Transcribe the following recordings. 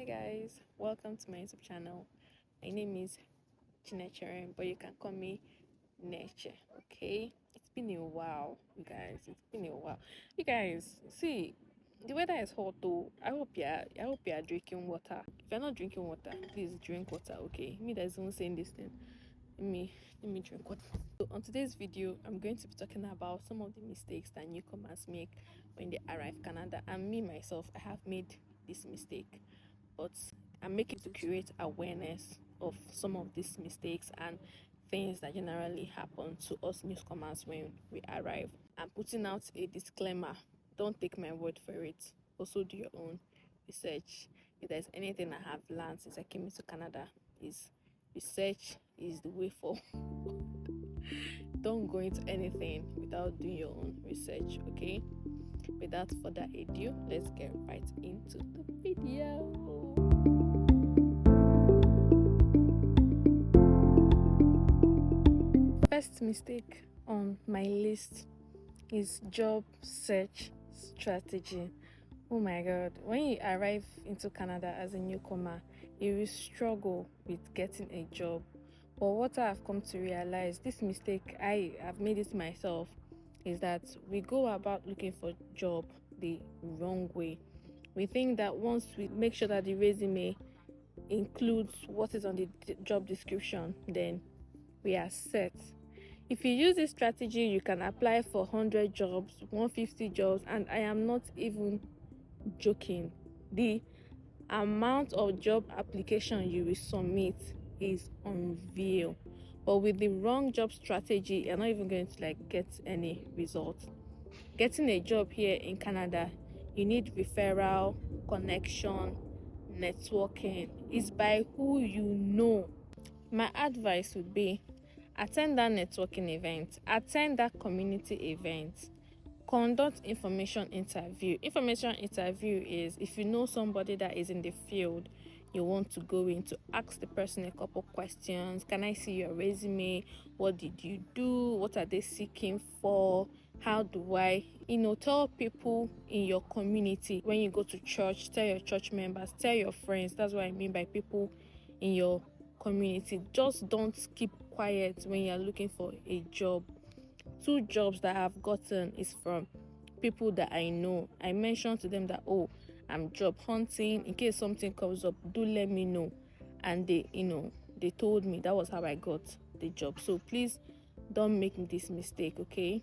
guys, welcome to my YouTube channel. My name is Chinechere, but you can call me Neche. Okay, it's been a while, you guys. It's been a while. You guys, see, the weather is hot though. I hope you are drinking water. If you're not drinking water, please drink water. Okay, me that's even saying this thing. Let me drink water. So on today's video, I'm going to be talking about some of the mistakes that newcomers make when they arrive Canada. And me myself, I have made this mistake, but I'm making to create awareness of some of these mistakes and things that generally happen to us newcomers when we arrive. I'm putting out a disclaimer. Don't take my word for it. Also do your own research. If there's anything I have learned since I came into Canada, is research is the way for. Don't go into anything without doing your own research, okay? Without further ado, let's get right into the video. First mistake on my list is job search strategy. Oh my god, when you arrive into Canada as a newcomer, you will struggle with getting a job. But what I have come to realize, this mistake, I have made it myself, is that we go about looking for job the wrong way. We think that once we make sure that the resume includes what is on the job description, then we are set. If you use this strategy, you can apply for 100 jobs, 150 jobs, and I am not even joking. The amount of job application you will submit is unreal. But with the wrong job strategy, you're not even going to get any results. Getting a job here in Canada, you need referral, connection, networking. It's by who you know. My advice would be attend that networking event, attend that community event, conduct information interview. Information interview is if you know somebody that is in the field, you want to go in to ask the person a couple questions. Can I see your resume? What did you do? What are they seeking for? How do I, tell people in your community. When you go to church, tell your church members, tell your friends. That's what I mean by people in your community. Just don't keep quiet when you're looking for a job. 2 jobs that I've gotten is from people that I know. I mentioned to them that, I'm job hunting. In case something comes up, do let me know. And they told me. That was how I got the job. So please don't make this mistake, okay?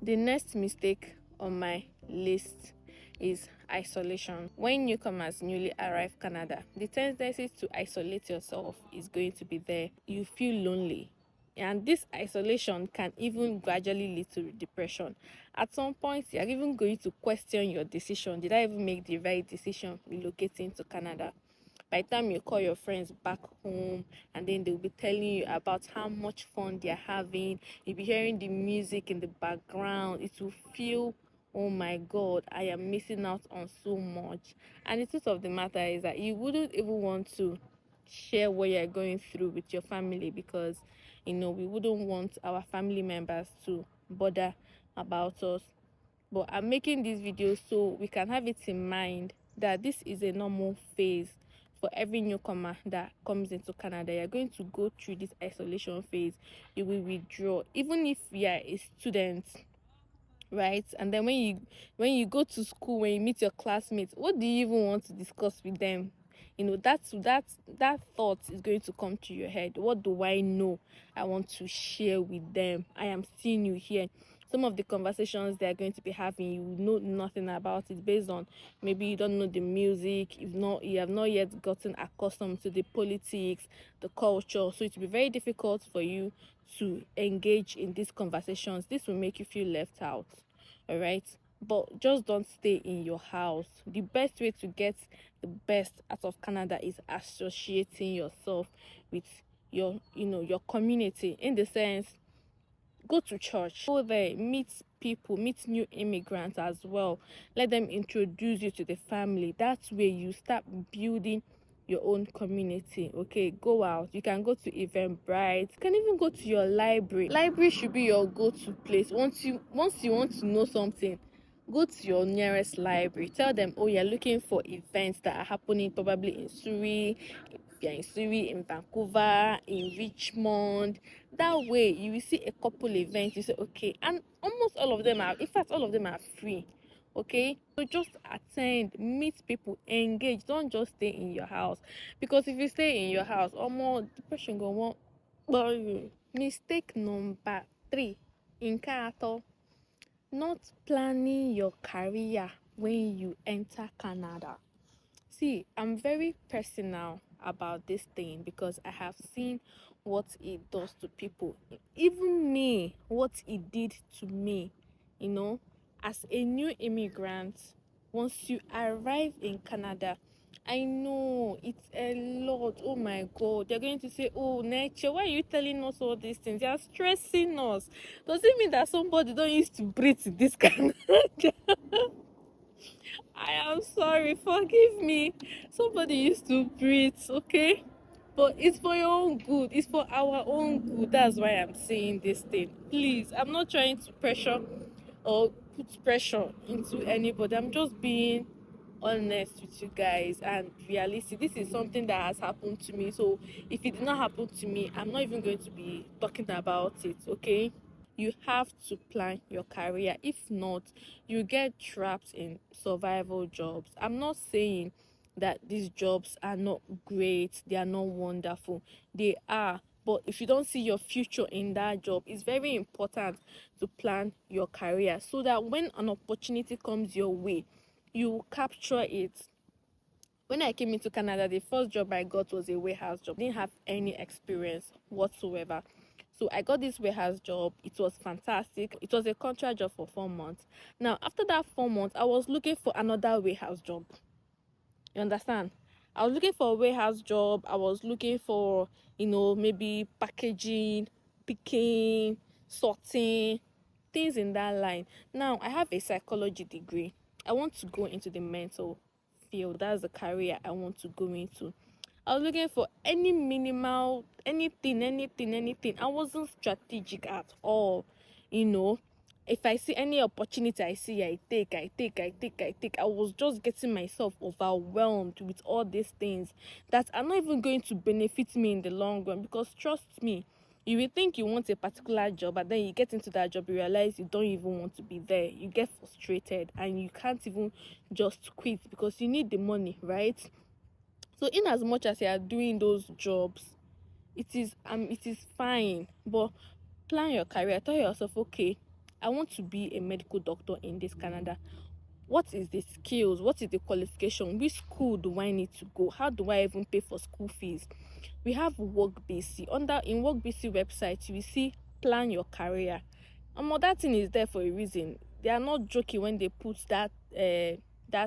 The next mistake on my list is isolation. When newcomers newly arrive Canada, the tendency to isolate yourself is going to be there. You feel lonely. And this isolation can even gradually lead to depression. At some point, you're even going to question your decision. Did I even make the right decision relocating to Canada? By the time you call your friends back home, and then they'll be telling you about how much fun they're having, you'll be hearing the music in the background, it will feel, oh my god, I am missing out on so much. And the truth of the matter is that you wouldn't even want to share what you're going through with your family, because we wouldn't want our family members to bother about us. But I'm making this video so we can have it in mind that this is a normal phase for every newcomer that comes into Canada. You're going to go through this isolation phase. You will withdraw, even if you are a student, right? And then when you go to school, when you meet your classmates, what do you even want to discuss with them? That thought is going to come to your head. What do I know I want to share with them? I am seeing you here. Some of the conversations they're going to be having, you know nothing about it, based on maybe you don't know the music, you have not yet gotten accustomed to the politics, the culture. So it will be very difficult for you to engage in these conversations. This will make you feel left out. All right. But just don't stay in your house. The best way to get the best out of Canada is associating yourself with your community. In the sense, go to church, go there, meet people, meet new immigrants as well. Let them introduce you to the family. That's where you start building your own community. Okay, go out. You can go to Eventbrite. You can even go to your library. Library should be your go-to place. Once you want to know something, Go to your nearest library. Tell them, oh, you're looking for events that are happening probably in Surrey. If you're in Surrey, in Vancouver, in Richmond. That way, you will see a couple events. You say, okay, and almost all of them are, in fact, all of them are free. Okay, so just attend, meet people, engage. Don't just stay in your house, because if you stay in your house, more depression go on. But mistake number 3 in Kato, not planning your career when you enter Canada. See, I'm very personal about this thing because I have seen what it does to people. Even me, what it did to me, you know, as a new immigrant, once you arrive in Canada, I know it's a lot. Oh my God. They're going to say, oh, nature, why are you telling us all these things? You're stressing us. Does it mean that somebody don't used to breathe this kind of I am sorry, forgive me. Somebody used to breathe, okay? But it's for your own good, it's for our own good. That's why I'm saying this thing. Please, I'm not trying to pressure or put pressure into anybody. I'm just being honest with you guys and realistic. This is something that has happened to me. So if it did not happen to me, I'm not even going to be talking about it, okay? You have to plan your career. If not, you get trapped in survival jobs. I'm not saying that these jobs are not great, they are not wonderful. They are. But if you don't see your future in that job, it's very important to plan your career so that when an opportunity comes your way, you capture it. When I came into Canada, the first job I got was a warehouse job. Didn't have any experience whatsoever. So I got this warehouse job. It was fantastic. It was a contract job for 4 months. Now, after that 4 months, I was looking for another warehouse job. You understand? I was looking for a warehouse job. I was looking for, maybe packaging, picking, sorting, things in that line. Now, I have a psychology degree. I want to go into the mental field. That's the career I want to go into. I was looking for any minimal, anything. I wasn't strategic at all, you know. If I see any opportunity, I take. I was just getting myself overwhelmed with all these things that are not even going to benefit me in the long run. Because trust me, you will think you want a particular job, but then you get into that job, you realize you don't even want to be there. You get frustrated and you can't even just quit because you need the money, right? So in as much as you are doing those jobs, it is fine, but plan your career. Tell yourself, okay, I want to be a medical doctor in this Canada. What is the skills? What is the qualification? Which school do I need to go? How do I even pay for school fees? We have Workbc. In Workbc website, you will see plan your career. That thing is there for a reason. They are not joking when they put that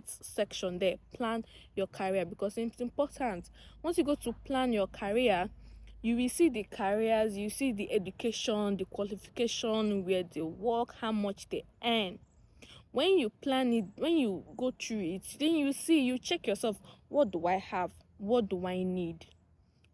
section there. Plan your career, because it's important. Once you go to plan your career, you will see the careers, you see the education, the qualification, where they work, how much they earn. When you plan it, when you go through it, then you check yourself. What do I have? What do I need?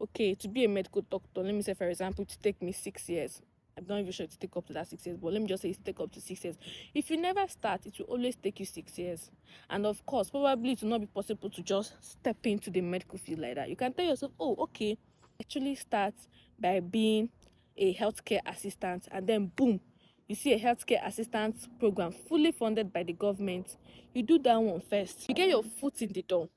Okay, to be a medical doctor, let me say, for example, to take me 6 years. I'm not even sure it take up to that 6 years, but let me just say it take up to 6 years. If you never start, it will always take you 6 years. And of course, probably it will not be possible to just step into the medical field like that. You can tell yourself, oh, okay, actually start by being a healthcare assistant, and then boom, you see a healthcare assistant program fully funded by the government. You do that one first. You get your foot in the door.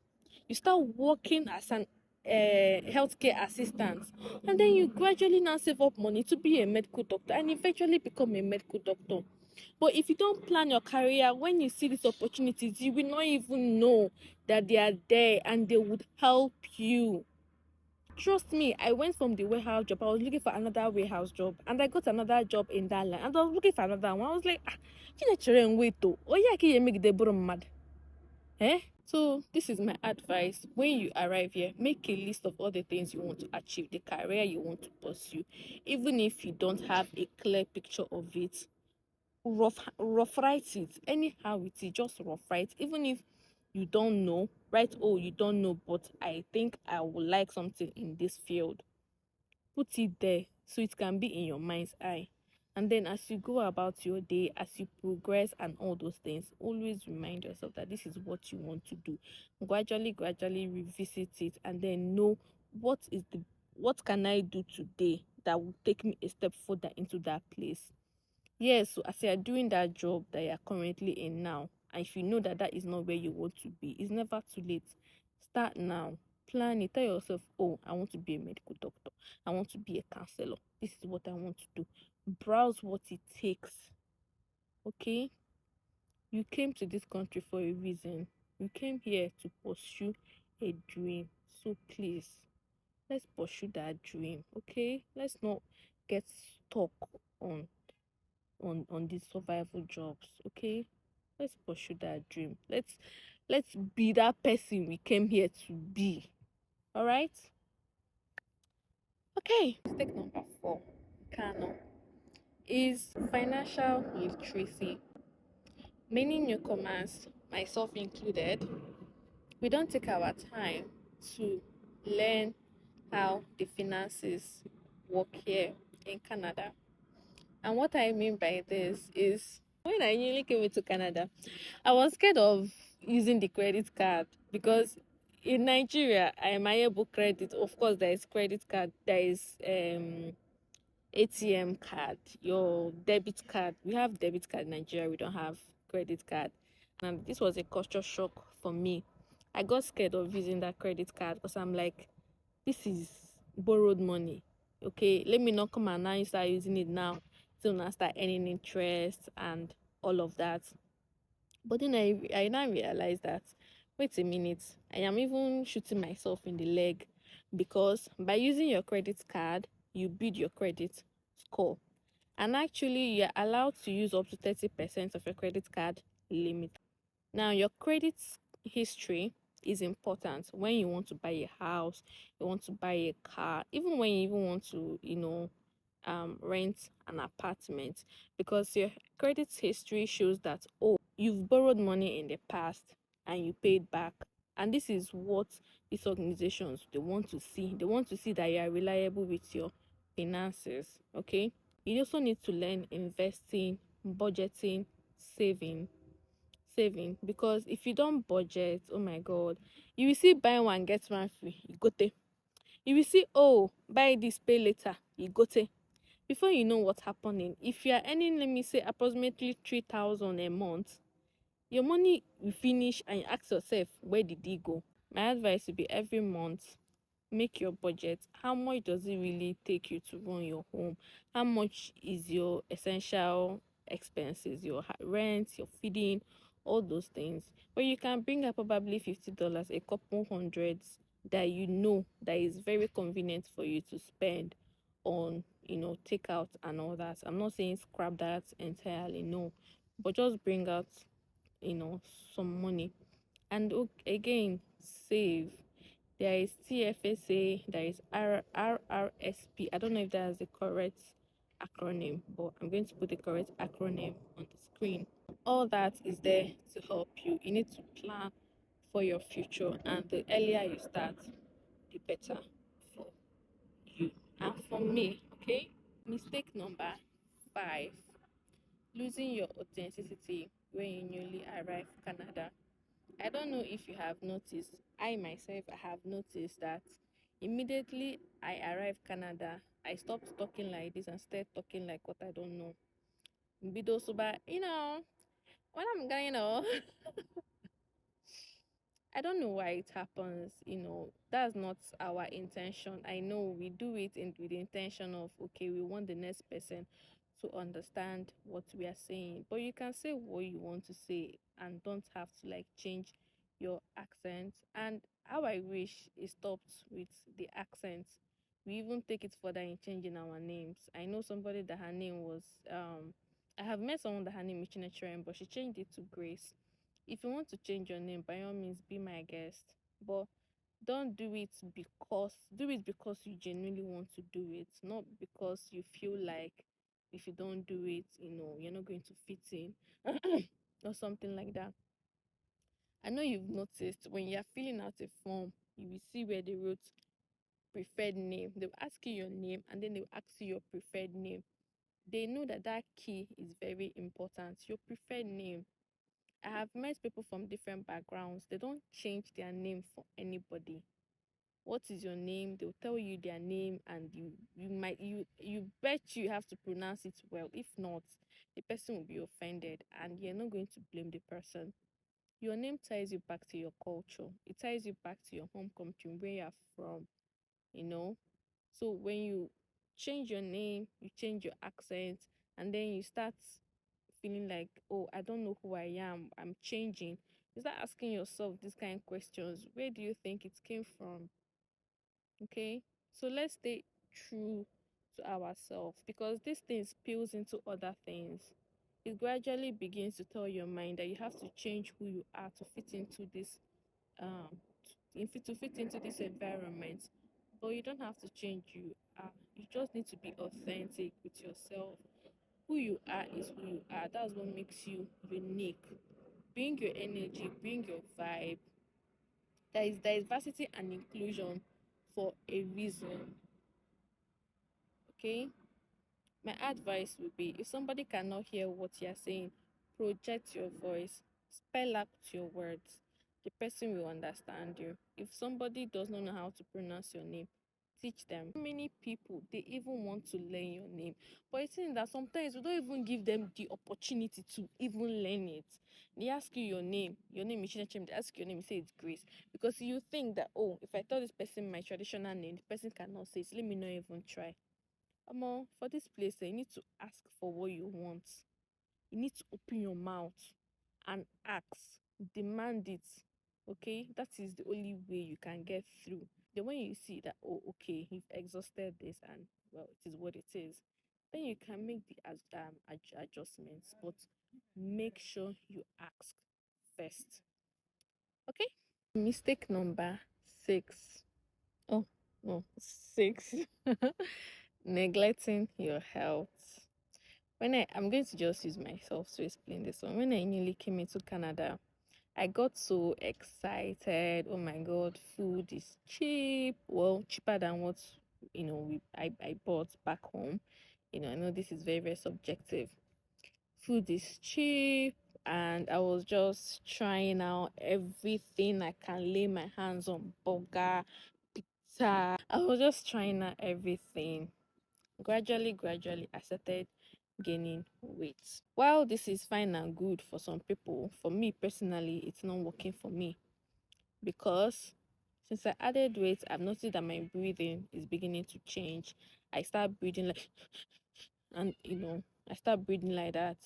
You start working as an healthcare assistant, and then you gradually now save up money to be a medical doctor and eventually become a medical doctor. But if you don't plan your career, when you see these opportunities, you will not even know that they are there and they would help you. Trust me, I went from the warehouse job. I was looking for another warehouse job, and I got another job in that line, and I was looking for another one. I was like, wait, oh yeah, can you make the bottom mad? So this is my advice. When you arrive here, make a list of all the things you want to achieve, the career you want to pursue. Even if you don't have a clear picture of it, rough write it. Anyhow it is, just rough write. Even if you don't know, write, oh, you don't know, but I think I would like something in this field. Put it there so it can be in your mind's eye. And then as you go about your day, as you progress and all those things, always remind yourself that this is what you want to do. Gradually revisit it, and then know what can I do today that will take me a step further into that place. Yes, so as you are doing that job that you are currently in now, and if you know that that is not where you want to be, it's never too late. Start now. Plan it. Tell yourself, oh, I want to be a medical doctor. I want to be a counselor. This is what I want to do. Browse what it takes. Okay? You came to this country for a reason. You came here to pursue a dream. So please, let's pursue that dream. Okay? Let's not get stuck on on these survival jobs. Okay, let's pursue that dream. Let's be that person we came here to be. All right. Okay, mistake number 4, Kano, is financial literacy. Many newcomers, myself included, we don't take our time to learn how the finances work here in Canada. And what I mean by this is, when I newly came into Canada, I was scared of using the credit card because in Nigeria, I am able credit. Of course, there is credit card, there is ATM card, your debit card. We have debit card in Nigeria, we don't have credit card. And this was a culture shock for me. I got scared of using that credit card because I'm like, this is borrowed money. Okay, let me not come and now start using it now till now start earning interest and all of that. But then I now realize that, wait a minute, I am even shooting myself in the leg, because by using your credit card, you build your credit score. And actually, you're allowed to use up to 30% of your credit card limit. Now, your credit history is important when you want to buy a house, you want to buy a car, even when you even want to, rent an apartment, because your credit history shows that, oh, you've borrowed money in the past and you paid back. And this is what these organizations, they want to see. They want to see that you are reliable with your finances. Okay, you also need to learn investing, budgeting, saving, because if you don't budget, oh my god, you will see buy one get one free, you go take. You will see, oh, buy this pay later, you go take. Before you know what's happening, if you are earning, let me say, approximately 3,000 a month, your money will finish and you ask yourself, where did it go? My advice would be, every month, make your budget. How much does it really take you to run your home? How much is your essential expenses, your rent, your feeding, all those things? But you can bring up probably $50, a couple hundreds, that you know that is very convenient for you to spend on, takeout and all that. I'm not saying scrap that entirely, no, but just bring out, you know some money. And again, save. There is TFSA, there is RRSP. I don't know if that is the correct acronym, but I'm going to put the correct acronym on the screen. All that is there to help you. You need to plan for your future, and the earlier you start, the better for you and for me. Okay. Mistake number 5: losing your authenticity when you newly arrive Canada. I don't know if you have noticed, I myself I have noticed that immediately I arrived Canada, I stopped talking like this and started talking like what I don't know. Bido suba, when I'm going on. I don't know why it happens, that's not our intention. I know we do it with the intention of, okay, we want the next person to understand what we are saying. But you can say what you want to say and don't have to like change your accent. And how I wish it stopped with the accent. We even take it further in changing our names. I know somebody that her name was I have met someone that her name is Chinecheren, but she changed it to Grace. If you want to change your name, by all means, be my guest. But don't do it because you genuinely want to do it, not because you feel like if you don't do it, you're not going to fit in or something like that. I know you've noticed when you're filling out a form, you will see where they wrote preferred name. They'll ask you your name and then they'll ask you your preferred name. They know that that key is very important. Your preferred name. I have met people from different backgrounds. They don't change their name for anybody. What is your name? They'll tell you their name, and you bet you have to pronounce it well. If not, the person will be offended, and you're not going to blame the person. Your name ties you back to your culture. It ties you back to your home country, where you're from, you know. So when you change your name, you change your accent, and then you start feeling like, oh, I don't know who I am, I'm changing. You start asking yourself these kind of questions. Where do you think it came from? Okay. So let's stay true to ourselves, because this thing spills into other things. It gradually begins to tell your mind that you have to change who you are to fit into this to fit into this environment. But you don't have to change you are. You just need to be authentic with yourself. Who you are is who you are. That's what makes you unique. Bring your energy, bring your vibe. There is diversity and inclusion for a reason. Okay. My advice would be, if somebody cannot hear what you're saying, project your voice, spell out your words. The person will understand you. If somebody does not know how to pronounce your name, teach them. Many people, they even want to learn your name, but it seems that sometimes we don't even give them the opportunity to even learn it. They ask you your name is Chinechem, they ask you your name, you say it's Grace, because you think that, oh, if I tell this person my traditional name, the person cannot say it, so let me not even try. For this place, you need to ask for what you want. You need to open your mouth and ask, demand it. Okay, that is the only way you can get through. Then when you see that, oh, okay, you've exhausted this, and well, it is what it is, then you can make the adjustments. But make sure you ask first. Okay. Mistake number 6. Oh, no, 6. Neglecting your health. I'm going to just use myself to explain this one. When I newly came into Canada, I got so excited. Oh my god, food is cheap. Well, cheaper than what I bought back home. I know this is very, very subjective. Food is cheap, and I was just trying out everything I can lay my hands on. Burger, pizza. I was just trying out everything. Gradually, I started gaining weight. While this is fine and good for some people, for me personally, it's not working for me, because since I added weight, I've noticed that my breathing is beginning to change. I start breathing like, and I start breathing like that.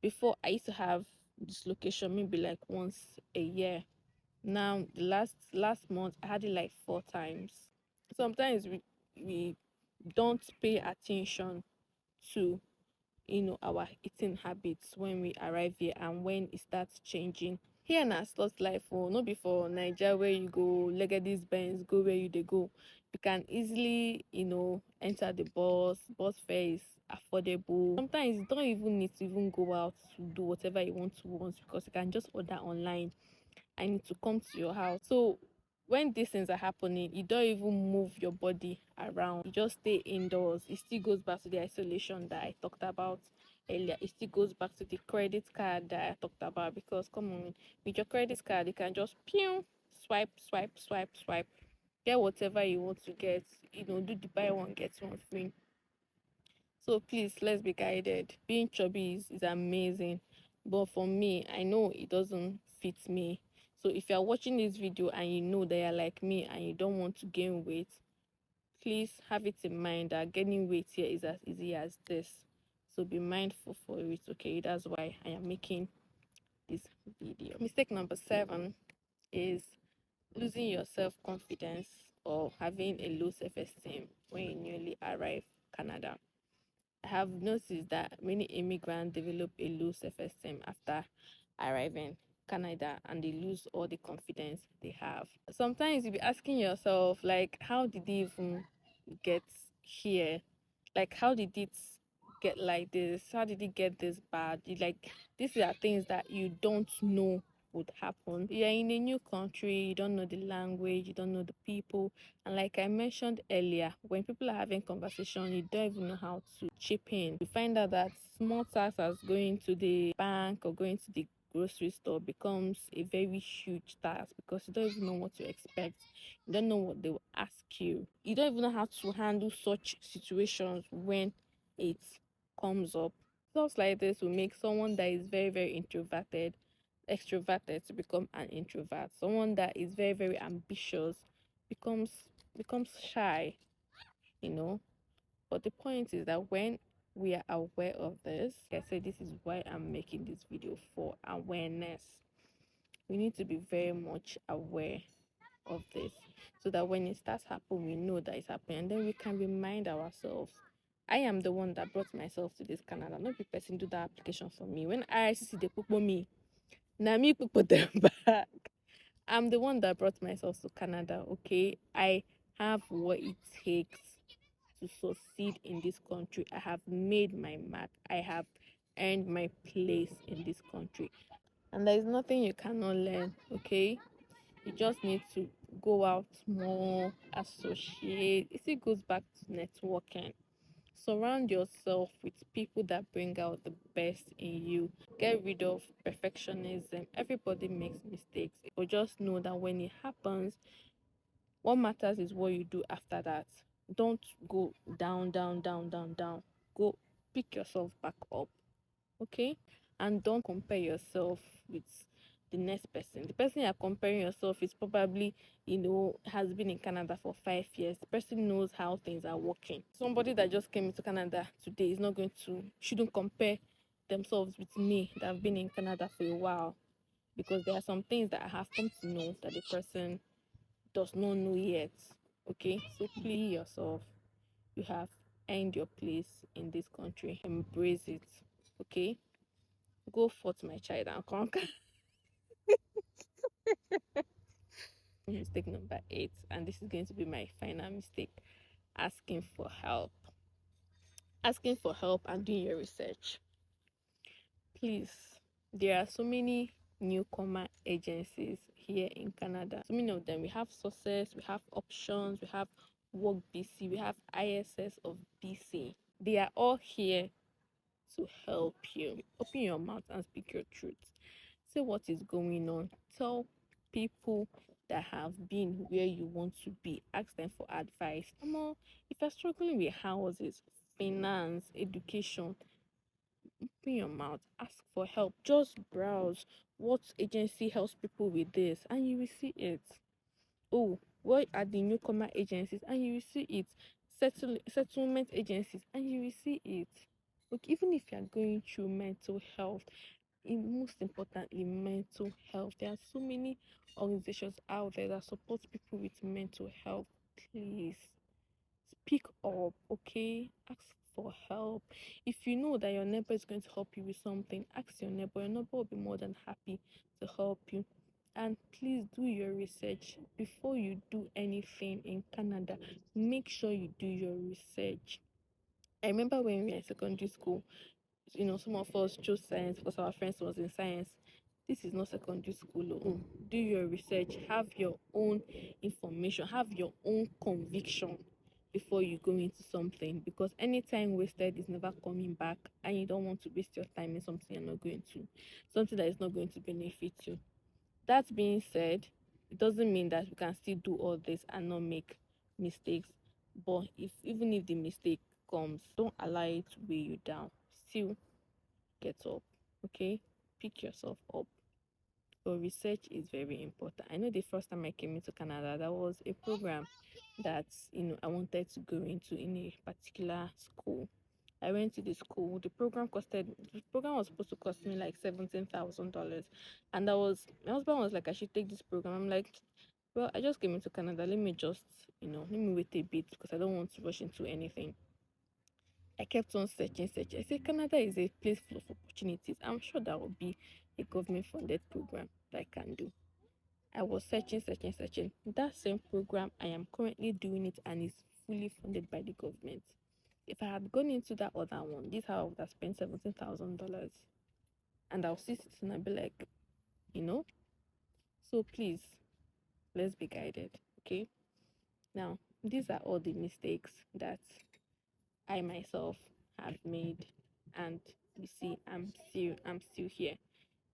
Before, I used to have dislocation maybe like once a year. Now, the last month, I had it like 4 times. Sometimes we don't pay attention to our eating habits when we arrive here, and when it starts changing. Here na slot life, oh, no, before Nigeria, where you go leg these bends, go where you they go. You can easily enter the bus fare is affordable. Sometimes you don't even need to even go out to do whatever you want to once, because you can just order online. I need to come to your house. So when these things are happening, you don't even move your body around. You just stay indoors. It still goes back to the isolation that I talked about earlier. It still goes back to the credit card that I talked about, because come on, with your credit card, you can just swipe, get whatever you want to get. Do the buy one get one free. So please, let's be guided. Being chubby is amazing, but for me, I know it doesn't fit me. So if you're watching this video and you know that you're like me and you don't want to gain weight, please have it in mind that gaining weight here is as easy as this. So be mindful for it, okay? That's why I am making this video. Mistake number 7 is losing your self-confidence or having a low self-esteem when you newly arrive Canada. I have noticed that many immigrants develop a low self-esteem after arriving Canada, and they lose all the confidence they have. Sometimes you'll be asking yourself, like, how did they even get here? Like, how did it get like this? How did it get this bad? Like, these are things that you don't know would happen. You're in a new country, you don't know the language, you don't know the people, and like I mentioned earlier, when people are having conversation, you don't even know how to chip in. You find out that small tasks as going to the bank or going to the grocery store becomes a very huge task because you don't even know what to expect. You don't know what they will ask you. You don't even know how to handle such situations when it comes up. Stuff like this will make someone that is very, very introverted, extroverted to become an introvert. Someone that is very, very ambitious becomes becomes shy, you know. But the point is that when we are aware of this, like I said, this is why I'm making this video, for awareness. We need to be very much aware of this so that when it starts happening, we know that it's happening, and then we can remind ourselves. I am the one that brought myself to this Canada. Not the person do that application for me. When I see the people me, now me put them back. I'm the one that brought myself to Canada. Okay, I have what it takes to succeed in this country. I have made my mark. I have earned my place in this country, and there is nothing you cannot learn. Okay, you just need to go out more, associate. It still goes back to networking. Surround yourself with people that bring out the best in you. Get rid of perfectionism. Everybody makes mistakes, but just know that when it happens, what matters is what you do after that. Don't go down, down, down, down, down. Go pick yourself back up, okay? And don't compare yourself with the next person. The person you're comparing yourself is probably, has been in Canada for 5 years. The person knows how things are working. Somebody that just came into Canada today is not going to, shouldn't compare themselves with me that have been in Canada for a while, because there are some things that I have come to know that the person does not know yet. Okay, so please yourself. You have earned your place in this country. Embrace it. Okay, go forth, my child, and conquer. Mistake number 8, and this is going to be my final mistake: asking for help. Asking for help and doing your research. Please, there are so many newcomer agencies here in Canada. So many of them. We have Success, we have Options, we have Workbc, we have ISS of BC. They are all here to help you. Open your mouth and speak your truth. Say what is going on. Tell people that have been where you want to be. Ask them for advice. Come on, if you're struggling with houses, finance, education, open your mouth, ask for help. Just browse what agency helps people with this, and you will see it. Oh, what are the newcomer agencies, and you will see it. Settlement agencies, and you will see it. Look, even if you are going through mental health, most importantly, mental health, there are so many organizations out there that support people with mental health. Please speak up, okay? Ask for help. If you know that your neighbor is going to help you with something, ask your neighbor. Your neighbor will be more than happy to help you. And please do your research before you do anything in Canada. Make sure you do your research. I remember when we were in secondary school, some of us chose science because our friends was in science. This is not secondary school. Oh. Do your research, have your own information, have your own conviction before you go into something, because any time wasted is never coming back, and you don't want to waste your time in something you're not going to, something that is not going to benefit you. That being said, it doesn't mean that we can still do all this and not make mistakes. But even if the mistake comes, don't allow it to weigh you down. Still get up, okay? Pick yourself up. Your research is very important. I know the first time I came into Canada, there was a program that I wanted to go into in a particular school. I went to the school. The program was supposed to cost me like $17,000, and my husband was like, I should take this program. I'm like, well, I just came into Canada. Let me just let me wait a bit because I don't want to rush into anything. I kept on searching. I said, Canada is a place full of opportunities. I'm sure that will be a government funded program that I can do. I was searching. That same program, I am currently doing it, and is fully funded by the government. If I had gone into that other one, this how I would have spent $17,000. And I'll see it and I'll be like, So please, let's be guided. Okay. Now, these are all the mistakes that I myself have made, and you see, I'm still here.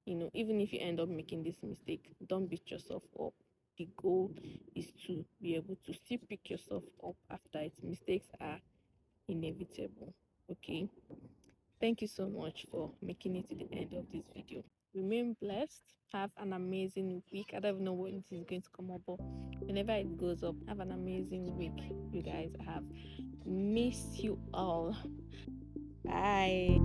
Even if you end up making this mistake, don't beat yourself up. The goal is to be able to still pick yourself up after it. Mistakes are inevitable. Okay. Thank you so much for making it to the end of this video. Remain blessed. Have an amazing week. I don't even know when it is going to come up, but whenever it goes up, have an amazing week. You guys have missed you all. Bye.